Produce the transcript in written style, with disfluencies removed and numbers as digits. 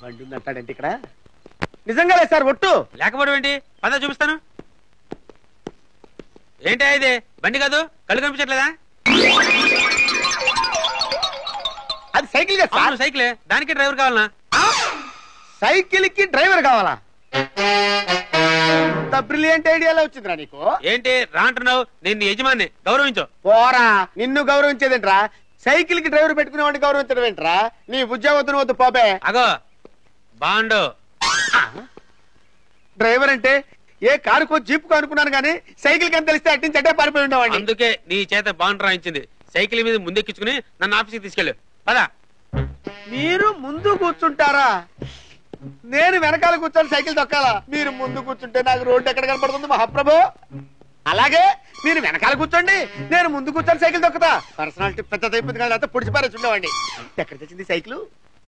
బండి ఉందంటాడంటే ఇక్కడ నిజంగా లేదు సార్ ఒట్టు. లేకపోవడం ఏంటి? పద చూపిస్తాను. ఏంటి ఇది? బండి కాదు, కళ్ళు కనిపించట్లేదా? అది సైకిల్ కదా సార్. సైకిలే, దానికి డ్రైవర్ కావాలనా? సైకిల్ కి డ్రైవర్ కావాలా? బ్రిలియంట్ ఐడియాలో వచ్చిందిరా నీకు. ఏంటి రా అంటున్నావు? నేను యజమాని, గౌరవించు. పోరా, నిన్ను గౌరవించేదేంట్రా? సైకిల్ కి డ్రైవర్ పెట్టుకునే వాడిని గౌరవించడం ఏంట్రా? నీ ఉద్యోగం వద్దు పోపే. అగో బాండు. డ్రైవర్ అంటే ఏ కారుకో జీపుకో అనుకున్నాను కానీ సైకిల్ కని తెలిస్తే అట్టించటే పారిపోయి ఉండేవాడిని. అందుకే నీ చేత బాండ్ రాయించింది. సైకిల్ మీద ముందెక్కించుకుని నన్ను ఆఫీస్కి తీసుకెళ్ళు. పదా. మీరు ముందు కూర్చుంటారా? నేను వెనకాల కూర్చొని సైకిల్ తొక్కాలా? మీరు ముందు కూర్చుంటే నాకు రోడ్డు ఎక్కడ కనపడుతుంది మహాప్రభు? అలాగే మీరు వెనకాల కూర్చోండి, నేను ముందు కూర్చొని సైకిల్ తొక్కుతా. పర్సనాలిటీ పెద్ద అయిపోతుంది కదా, పొడిచి పారేసి ఉండేవాడిని. ఎక్కడ తెచ్చింది సైకిల్?